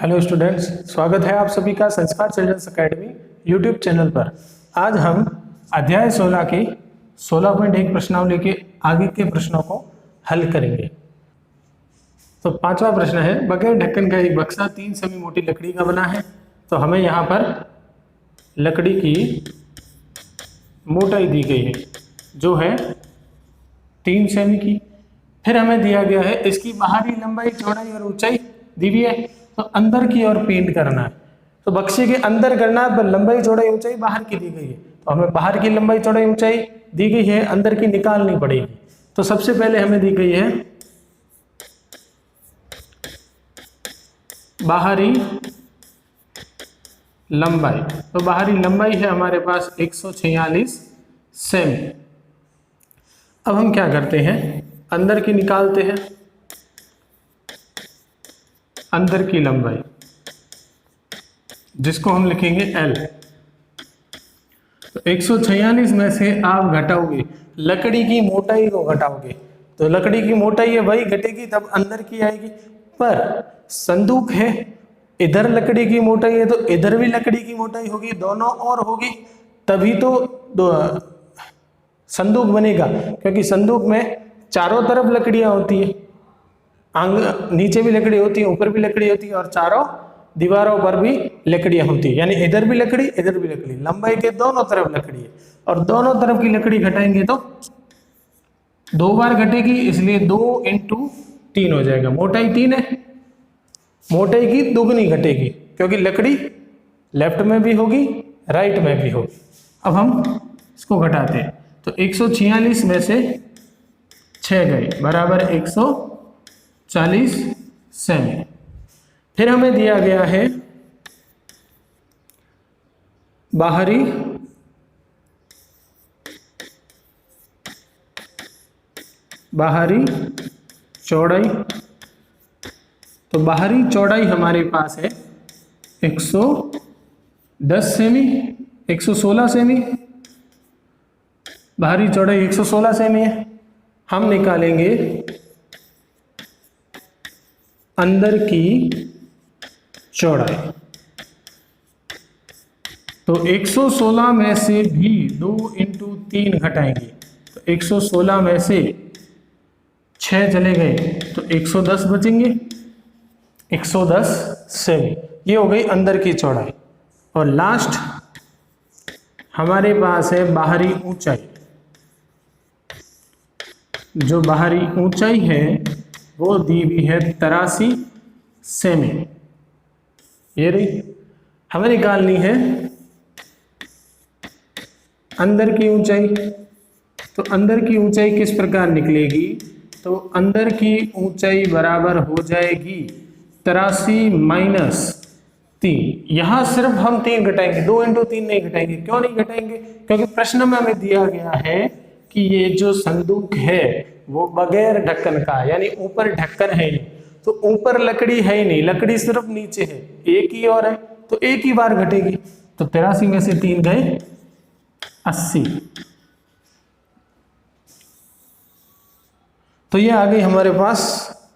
Hello students, स्वागत है आप सभी का संस्कार चिल्ड्रंस एकेडमी यूट्यूब चैनल पर। आज हम अध्याय 16 की 16.1 प्रश्नावली के आगे के प्रश्नों को हल करेंगे। तो पांचवा प्रश्न है, बगैर ढक्कन का एक बक्सा 3 सेमी मोटी लकड़ी का बना है। तो हमें यहाँ पर लकड़ी की मोटाई दी गई है जो है 3 सेमी की। फिर हमें दिया गया है इसकी बाहरी लंबाई, चौड़ाई और ऊंचाई दी हुई है। तो अंदर की ओर पेंट करना है, तो बक्से के अंदर करना है, पर लंबाई चौड़ाई ऊंचाई बाहर की दी गई है। तो हमें बाहर की लंबाई चौड़ाई ऊंचाई दी गई है, अंदर की निकालनी पड़ेगी। तो सबसे पहले हमें दी गई है बाहरी लंबाई। तो बाहरी लंबाई है हमारे पास 146 सेमी। अब हम क्या करते हैं, अंदर की निकालते हैं। अंदर की लंबाई जिसको हम लिखेंगे L। तो 146 में से आप घटाओगे, लकड़ी की मोटाई को घटाओगे, तो लकड़ी की मोटाई है वही घटेगी, तब अंदर की आएगी। पर संदूक है, इधर लकड़ी की मोटाई है तो इधर भी लकड़ी की मोटाई होगी, दोनों और होगी, तभी तो संदूक बनेगा। क्योंकि संदूक में चारों तरफ लकड़ियां होती है, नीचे भी लकड़ी होती है, ऊपर भी लकड़ी होती है, और चारों दीवारों पर भी लकड़ियां होती है। यानी इधर भी लकड़ी, इधर भी लकड़ी, लंबाई के दोनों तरफ लकड़ी है। और दोनों तरफ की लकड़ी घटाएंगे तो 2 बार घटेगी, इसलिए 2 × 3 हो जाएगा। मोटाई 3 है, मोटाई की दुगनी घटेगी क्योंकि लकड़ी लेफ्ट में भी होगी, राइट में भी होगी। अब हम इसको घटाते हैं, तो 146 में से 6 गए बराबर 140 सेमी। फिर हमें दिया गया है बाहरी चौड़ाई। तो बाहरी चौड़ाई हमारे पास है 110 सेमी, 116 सेमी। बाहरी चौड़ाई 116 सेमी है। हम निकालेंगे अंदर की चौड़ाई। तो 116 में से भी 2 × 3 घटाएंगे, तो 116 में से 6 चले गए तो 110 बचेंगे, 110 सेमी। ये हो गई अंदर की चौड़ाई। और लास्ट हमारे पास है बाहरी ऊंचाई। जो बाहरी ऊंचाई है वो दी हुई है 83 सेमी। ये रही, हमें निकालनी है अंदर की ऊंचाई। तो अंदर की ऊंचाई किस प्रकार निकलेगी, तो अंदर की ऊंचाई बराबर हो जाएगी 83 - 3। यहां सिर्फ हम 3 घटाएंगे, 2 × 3 नहीं घटाएंगे। क्यों नहीं घटाएंगे, क्योंकि प्रश्न में हमें दिया गया है कि ये जो संदूक है वो बगैर ढक्कन का, यानी ऊपर ढक्कन है नहीं, तो ऊपर लकड़ी है ही नहीं, लकड़ी सिर्फ नीचे है, एक ही और है, तो एक ही बार घटेगी। तो 83 में से 3 गए 80। तो ये आ गई हमारे पास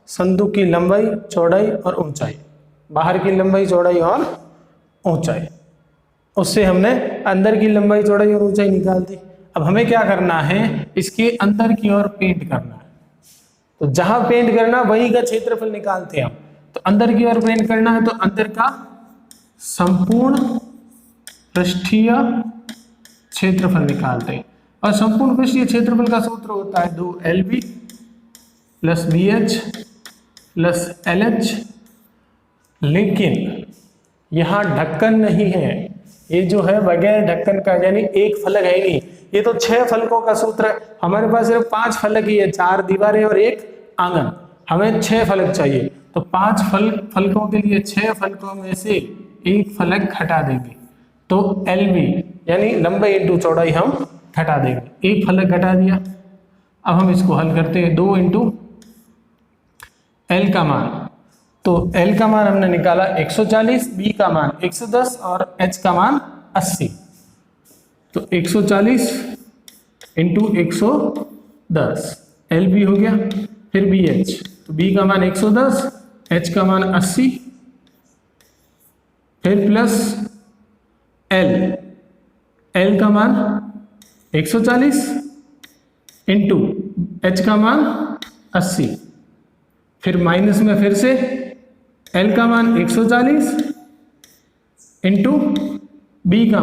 संदूक की लंबाई, चौड़ाई और ऊंचाई, बाहर की लंबाई, चौड़ाई और ऊंचाई। उससे हमने अंदर की लंबाई, चौड़ाई और ऊंचाई निकाल दी। अब हमें क्या करना है, इसके अंदर की ओर पेंट करना है। तो जहां पेंट करना वहीं का क्षेत्रफल निकालते हैं हम। तो अंदर की ओर पेंट करना है, तो अंदर का संपूर्ण पृष्ठीय क्षेत्रफल निकालते हैं। और संपूर्ण पृष्ठीय क्षेत्रफल का सूत्र होता है 2LB + BH + LH। लेकिन यहां ढक्कन नहीं है, ये जो है बगैर ढक्कन का, यानी एक फलक है नहीं। ये तो 6 फलकों का सूत्र है, हमारे पास सिर्फ 5 फलक ही है, 4 दीवारें और 1 आंगन। हमें 6 फलक चाहिए, तो 5 फलकों के लिए 6 फलकों में से 1 फलक घटा देंगे। तो LB यानी लंबाई × चौड़ाई हम घटा देंगे, 1 फलक घटा दिया। अब हम इसको हल करते हैं, 2 × L का मान। तो L का मान हमने निकाला 140, B का मान 110 और H का मान 80। तो 140 × 110 LB हो गया। फिर BH, तो B का मान 110, H का मान 80, फिर प्लस एल का मान 140 इंटू एच का मान 80, फिर माइनस में फिर से एल का मान 140 इंटू बी का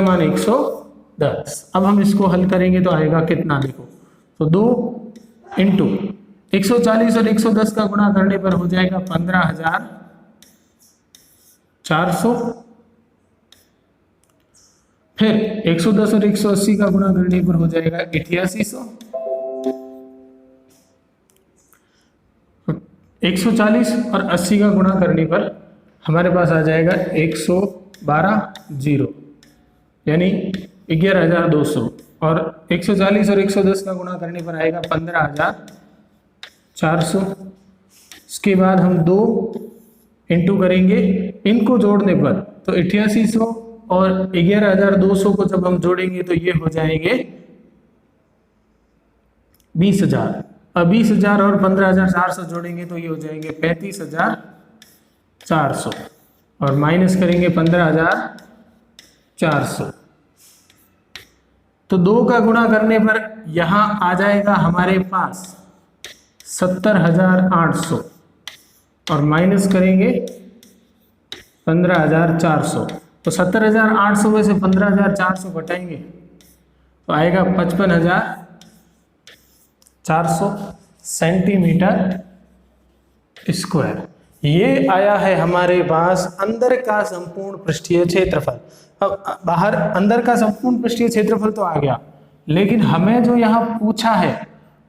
मान 110। अब हम इसको हल करेंगे तो आएगा कितना, देखो तो 2 इंटू 140 और 110 का गुणा करने पर हो जाएगा 15,400, फिर 110 और 180 का गुणा करने पर हो जाएगा 8800, 140 और 80 का गुणा करने पर हमारे पास आ जाएगा 112 यानी 11,200, और 140 और 110 का गुणा करने पर आएगा 15,400। इसके बाद हम 2 इंटू करेंगे, इनको जोड़ने पर तो 8800 और 11,200 को जब हम जोड़ेंगे तो ये हो जाएंगे 20,000, अब 20,000 और 15,400 जोड़ेंगे तो ये हो जाएंगे 35,400, और माइनस करेंगे 15,400, तो 2 का गुणा करने पर यहां आ जाएगा हमारे पास 70,800, और माइनस करेंगे 15,400, तो 70,800 में से 15,400 घटाएंगे तो आएगा 55,400 सेंटीमीटर स्क्वायर। ये आया है हमारे पास अंदर का संपूर्ण पृष्ठीय क्षेत्रफल। अब बाहर अंदर का संपूर्ण पृष्ठीय क्षेत्रफल तो आ गया, लेकिन हमें जो यहाँ पूछा है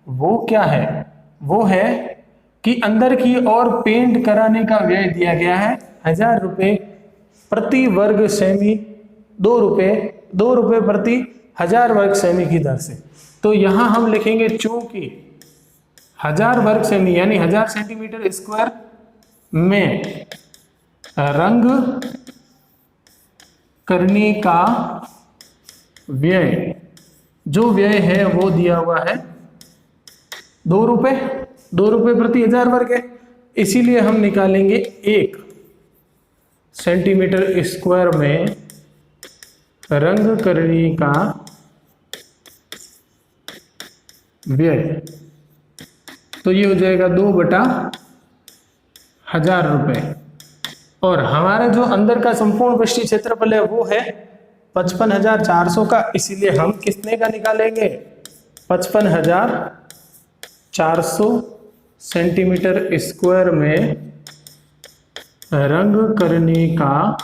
वो क्या है, वो है कि अंदर की ओर पेंट कराने का व्यय दिया गया है 1000 रुपये प्रति वर्ग सेमी, 2 रुपये प्रति 1000 वर्ग सेमी की दर से। तो यहाँ हम लिखेंगे चूंकि 1000 वर्ग सेमी यानी 1000 सेंटीमीटर स्क्वायर में रंग करने का व्यय, जो व्यय है वो दिया हुआ है 2 रुपये प्रति 1000 वर्ग है, इसीलिए हम निकालेंगे 1 सेंटीमीटर स्क्वायर में रंग करने का व्यय, तो ये हो जाएगा 2/1000 रुपये। और हमारा जो अंदर का संपूर्ण पृष्ठीय क्षेत्रफल है वो है 55,400 का, इसीलिए हम कितने का निकालेंगे 55,400 सेंटीमीटर स्क्वायर में रंग करने का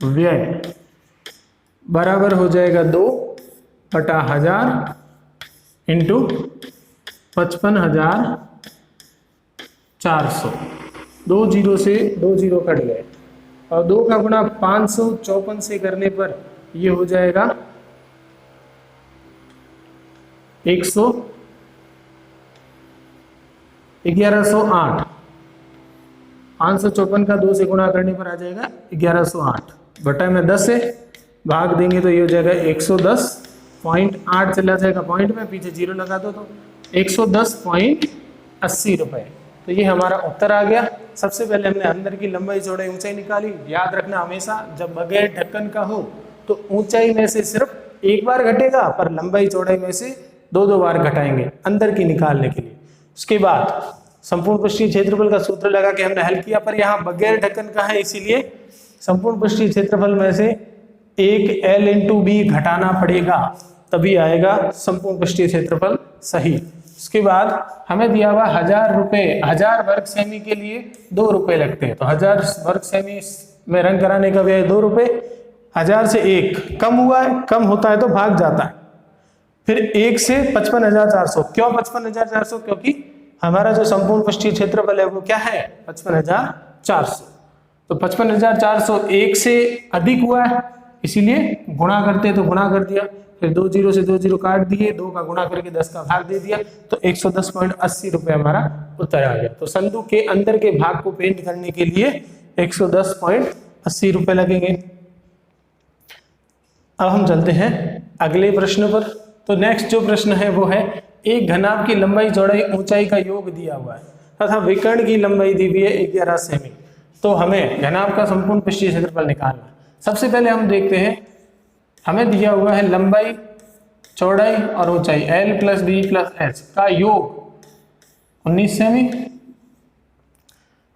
व्यय बराबर हो जाएगा 2/1000 इंटू 55,400। 2 जीरो से 2 जीरो कट गए, और 2 का गुणा 554 से करने पर ये हो जाएगा 1108। 554 का 2 से गुणा करने पर आ जाएगा 1108, बटा में 10 से भाग देंगे तो ये हो जाएगा 110.8 चला जाएगा पॉइंट में, पीछे जीरो लगा दो तो 110.80 रुपये। तो ये हमारा उत्तर आ गया। सबसे पहले हमने अंदर की लंबाई चौड़ाई ऊंचाई निकाली। याद रखना हमेशा जब बगैर ढक्कन का हो तो ऊंचाई में से सिर्फ एक बार घटेगा, पर लंबाई चौड़ाई में से 2 बार घटाएंगे अंदर की निकालने के लिए। उसके बाद संपूर्ण पृष्ठीय क्षेत्रफल का सूत्र लगा के हमने हल किया, पर यहाँ बगैर ढक्कन का है इसीलिए संपूर्ण पृष्ठीय क्षेत्रफल में से एक L इंटू बी घटाना पड़ेगा, तभी आएगा संपूर्ण पृष्ठीय क्षेत्रफल सही। उसके बाद हमें दिया हुआ 1000 रुपये, 1000 वर्ग सेमी के लिए 2 रुपये लगते हैं, तो 1000 वर्ग सेमी में रंग कराने का व्यय 2 रुपये। 1000 से 1 कम हुआ है, कम होता है तो भाग जाता है। फिर 1 से 55,400, क्यों 55,400? क्योंकि हमारा जो संपूर्ण पृष्ठीय क्षेत्रफल है वो क्या है 55,400। तो 55,400 1 से अधिक हुआ है, इसीलिए गुणा करते तो गुणा कर दिया, फिर 2 जीरो से 2 जीरो काट दिए, 2 का गुणा करके 10 का भाग दे दिया, तो 110.80 रुपये हमारा उत्तर आ गया। तो संदूक के अंदर के भाग को पेंट करने के लिए 110.80 रुपये लगेंगे। अब हम चलते हैं अगले प्रश्न पर। तो नेक्स्ट जो प्रश्न है वो है, एक घनाभ की लंबाई चौड़ाई ऊंचाई का योग दिया हुआ है तथा विकर्ण की लंबाई दी हुई है 11 सेमी। तो हमें घनाभ का संपूर्ण पृष्ठीय क्षेत्रफल निकालना। सबसे पहले हम देखते हैं, हमें दिया हुआ है लंबाई, चौड़ाई और ऊंचाई L plus B plus H का योग 19 सेमी,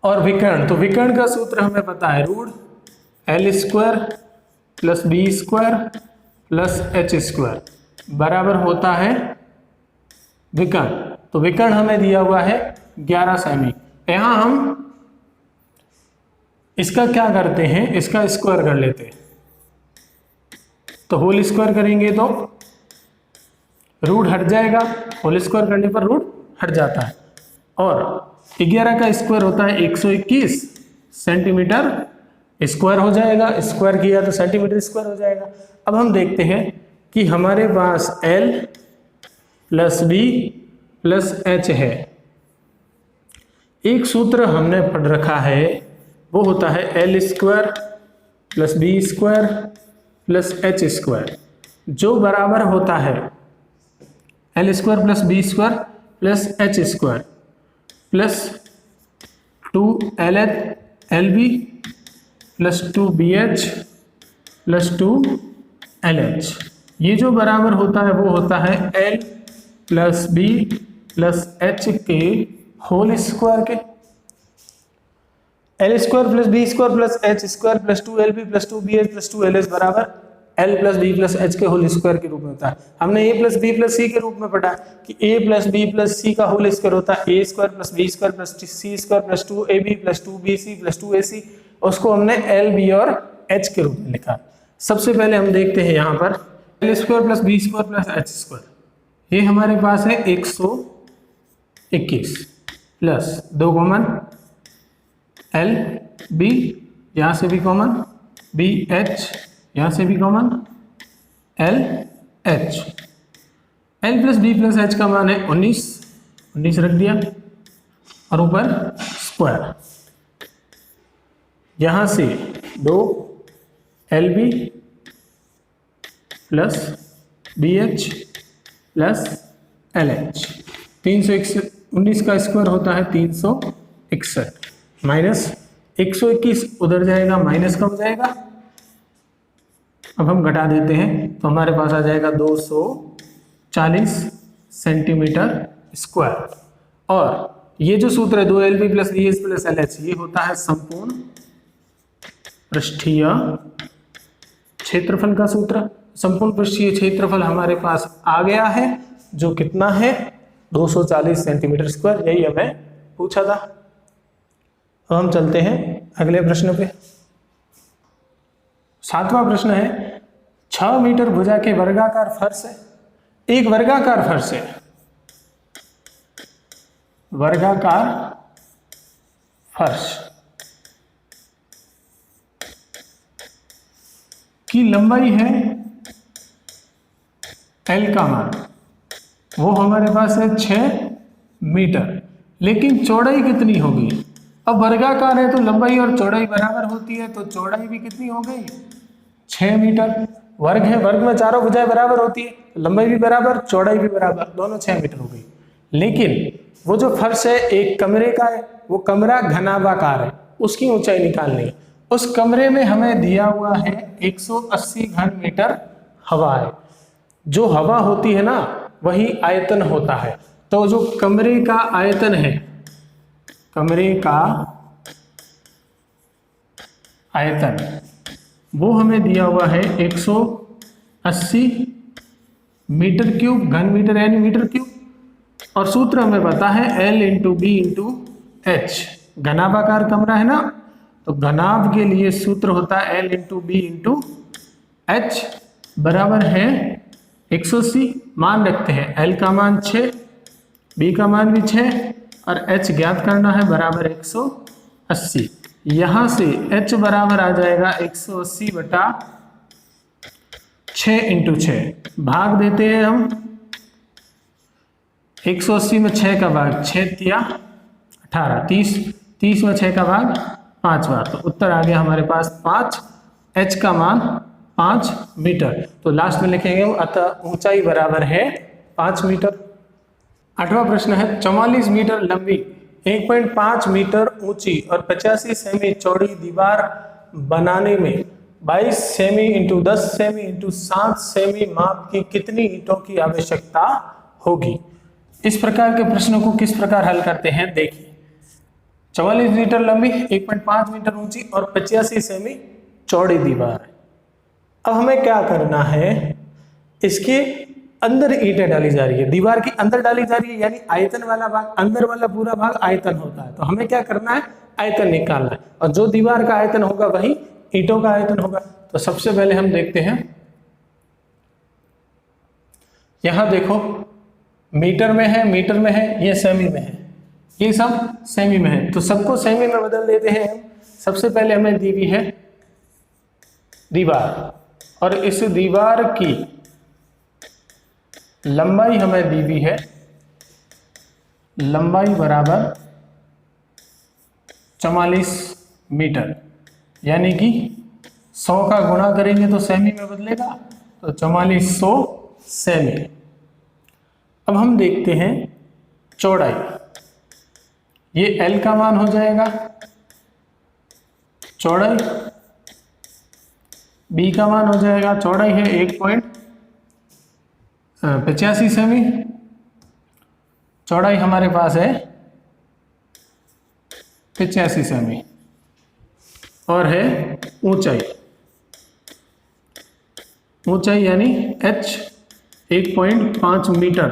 और विकर्ण, तो विकर्ण का सूत्र हमें पता है root L square plus B square plus H square बराबर होता है विकर्ण। तो विकर्ण हमें दिया हुआ है 11 सेमी। यहां हम इसका क्या करते हैं, इसका स्क्वायर कर लेते हैं, तो होल स्क्वायर करेंगे तो रूट हट जाएगा, होल स्क्वायर करने पर रूट हट जाता है, और 11 का स्क्वायर होता है 121 सेंटीमीटर स्क्वायर हो जाएगा, स्क्वायर किया तो सेंटीमीटर स्क्वायर हो जाएगा। अब हम देखते हैं कि हमारे पास L plus B plus H है, एक सूत्र हमने पढ़ रखा है, वो होता है L square plus B square plus H square, जो बराबर होता है L square plus B square plus H square plus 2LB plus 2BH plus 2LH। ये जो बराबर होता है वो होता है L plus B plus H के होल स्क्वायर के। L square plus B square plus H square plus 2LB plus 2BH plus 2LH बराबर L plus B plus H के होल स्क्वायर के रूप में होता है। हमने A plus B plus C के रूप में पढ़ा कि A plus B plus C का होल स्क्वायर होता है A square plus B square plus C square plus 2AB plus 2BC plus 2AC, उसको हमने L B और H के रूप में लिखा। सबसे पहले हम देखते हैं यहाँ पर L square plus B square plus H square, ये हमारे पास है 121 प्लस 2 कॉमन L B, यहाँ से भी कॉमन BH, यहाँ से भी common LH। L plus B plus H का मान है 19 रख दिया, और ऊपर स्क्वायर, यहाँ से 2LB plus BH plus LH, 319 का स्क्वायर होता है 361, माइनस 121 उधर जाएगा, माइनस का हो जाएगा। अब हम घटा देते हैं तो हमारे पास आ जाएगा 240 सेंटीमीटर स्क्वायर, और ये जो सूत्र है 2LB plus BH plus LH, ये होता है संपूर्ण पृष्ठीय क्षेत्रफल का सूत्र। संपूर्ण पृष्ठीय क्षेत्रफल हमारे पास आ गया है, जो कितना है 240 सेंटीमीटर स्क्वायर, यही हमें पूछा था। अब हम चलते हैं अगले प्रश्न पे। 7वां प्रश्न है, 6 मीटर भुजा के वर्गाकार फर्श है, एक वर्गाकार फर्श है, वर्गाकार फर्श की लंबाई है L का मान, वो हमारे पास है 6 मीटर, लेकिन चौड़ाई कितनी होगी। अब वर्गाकार है तो लंबाई और चौड़ाई बराबर होती है, तो चौड़ाई भी कितनी हो गई 6 मीटर। वर्ग है, वर्ग में चारों भुजाएं बराबर होती है, लंबाई भी बराबर चौड़ाई भी बराबर, दोनों 6 मीटर हो गई। लेकिन वो जो फर्श है एक कमरे का है, वो कमरा घनाभाकार है, उसकी ऊंचाई निकालनी है। उस कमरे में हमें दिया हुआ है 180 घन मीटर हवा है, जो हवा होती है ना वही आयतन होता है। तो जो कमरे का आयतन है, कमरे का आयतन वो हमें दिया हुआ है 180 मीटर क्यूब, घन मीटर यानी मीटर क्यूब, और सूत्र हमें पता है L into B into H. घनाभाकार कमरा है ना, तो घनाभ के लिए सूत्र होता है L into B into H बराबर है 180। मान रखते हैं L का मान 6, B का मान भी 6 और H ज्ञात करना है बराबर 180। यहाँ से H बराबर आ जाएगा 180 बटा 6 इंटू 6, भाग देते हैं हम 180 में 6 का भाग 6 तिया 18, 30 में 6 का भाग 5 बार, तो उत्तर आ गया हमारे पास 5। H का मान 5 मीटर, तो लास्ट में लिखेंगे अतः ऊंचाई बराबर है 5 मीटर। 8वां प्रश्न है, 44 मीटर लंबी 1.5 मीटर ऊंची और 85 सेमी चौड़ी दीवार बनाने में 22 semi into 10 semi into 7 semi माप की कितनी ईंटों की आवश्यकता होगी। इस प्रकार के प्रश्नों को किस प्रकार हल करते हैं देखिए। 44 मीटर लंबी, 1.5 मीटर ऊंची और 85 सेमी चौड़ी दीवार है। अब हमें क्या करना है, इसके अंदर ईंटें डाली जा रही है, दीवार के अंदर डाली जा रही है, यानी आयतन वाला भाग, अंदर वाला पूरा भाग आयतन होता है। तो हमें क्या करना है, आयतन निकालना है, और जो दीवार का आयतन होगा वही ईंटों का आयतन होगा। तो सबसे पहले हम देखते हैं, यहां देखो मीटर में है, मीटर में है, ये सेमी में है, ये सब सेमी में है, तो सबको सेमी में बदल देते हैं हम। सबसे पहले हमें दी हुई है दीवार, और इस दीवार की लंबाई हमें दी हुई है, लंबाई बराबर 44 मीटर, यानी कि 100 का गुणा करेंगे तो सेमी में बदलेगा, तो 4400 सेमी। अब हम देखते हैं चौड़ाई, ये L का मान हो जाएगा, चौड़ाई B का मान हो जाएगा, चौड़ाई है 1.85 सेमी, चौड़ाई हमारे पास है 85 सेमी, और है ऊंचाई, ऊंचाई यानी H 1.5 मीटर।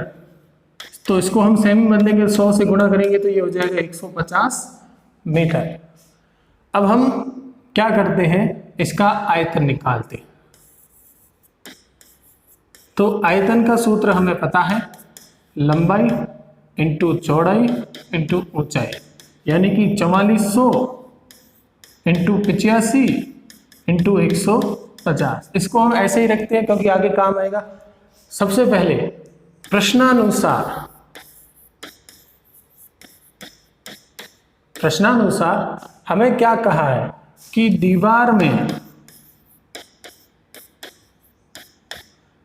तो इसको हम सेमी बदलेंगे, 100 से गुणा करेंगे तो ये हो जाएगा 150 मीटर। अब हम क्या करते हैं, इसका आयतन निकालते हैं। तो आयतन का सूत्र हमें पता है, लंबाई इंटू चौड़ाई इंटू ऊंचाई, यानी कि 4400 इंटू 85 इंटू 150। इसको हम ऐसे ही रखते हैं क्योंकि आगे काम आएगा। सबसे पहले प्रश्नानुसार हमें क्या कहा है कि दीवार में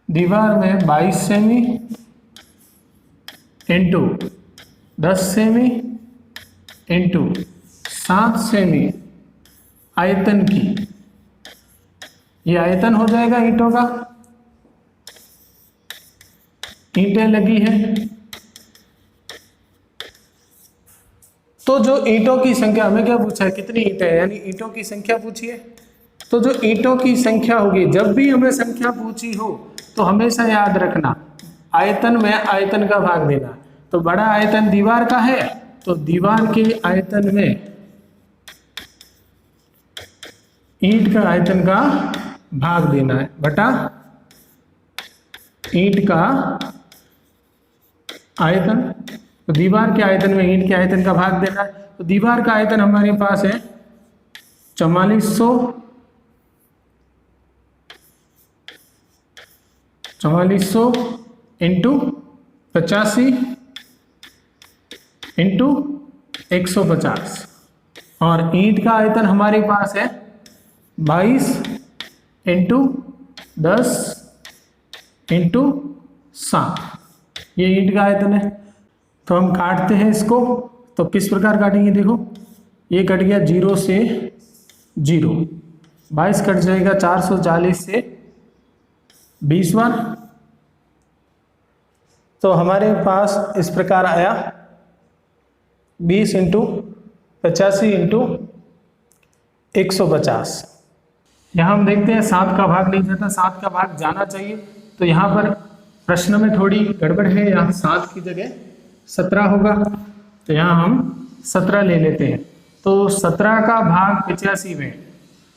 22 semi into 10 semi into 7 semi आयतन की, ये आयतन हो जाएगा ईंटों का, ईंटें लगी है। तो जो ईंटों की संख्या, हमें क्या पूछा है, कितनी ईंटें हैं, यानी ईंटों की संख्या पूछी है। तो जो ईंटों की संख्या होगी, जब भी हमें संख्या पूछी हो तो हमेशा याद रखना आयतन में आयतन का भाग देना। तो बड़ा आयतन दीवार का है, तो दीवार के आयतन में ईंट का आयतन का भाग देना है, बटा ईंट का आयतन। तो दीवार के आयतन में ईंट के आयतन का भाग देना है। तो दीवार का आयतन हमारे पास है 4400 इंटू 85 इंटू 150, और ईंट का आयतन हमारे पास है 22 इंटू 10 इंटू 7, ये ईंट का आयतन है। तो हम काटते हैं इसको, तो किस प्रकार काटेंगे, देखो ये कट गया 0 से 0, 22 कट जाएगा 440 से 20 बार। तो हमारे पास इस प्रकार आया 20 इंटू 85 इंटू 150। यहाँ हम देखते हैं 7 का भाग नहीं जाता, 7 का भाग जाना चाहिए। तो यहाँ पर प्रश्न में थोड़ी गड़बड़ है, यहाँ 7 की जगह 17 होगा, तो यहाँ हम 17 ले लेते हैं। तो 17 का भाग 85 में,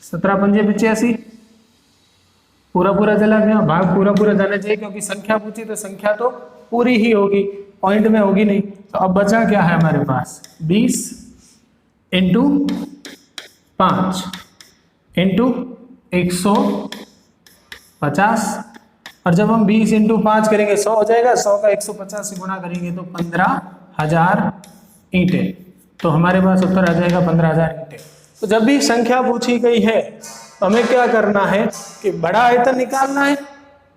17 पंजे 85, पूरा पूरा चला गया, भाग पूरा पूरा जाना चाहिए क्योंकि संख्या पूछी तो संख्या तो पूरी ही होगी, पॉइंट में होगी नहीं। तो अब बचा क्या है हमारे पास, 20 इंटू 5 इंटू 150, और जब हम 20 इंटू 5 करेंगे 100 हो जाएगा, 100 का 150 से गुणा करेंगे तो 15,000 ईंटें। तो हमारे पास उत्तर आ जाएगा 15,000 ईंटें। तो जब भी संख्या पूछी गई है तो हमें क्या करना है कि बड़ा आयतन निकालना है,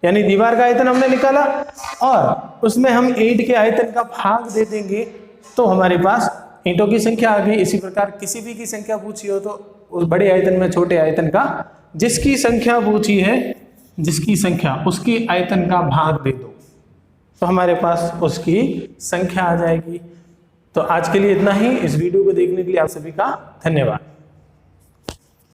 यानी दीवार का आयतन हमने निकाला, और उसमें हम ईंट के आयतन का भाग दे देंगे तो हमारे पास ईंटों की संख्या आ गई। इसी प्रकार किसी भी की संख्या पूछी हो तो उस बड़े आयतन में छोटे आयतन का जिसकी संख्या पूछी है, जिसकी संख्या उसकी आयतन का भाग दे दो तो हमारे पास उसकी संख्या आ जाएगी। तो आज के लिए इतना ही। इस वीडियो को देखने के लिए आप सभी का धन्यवाद।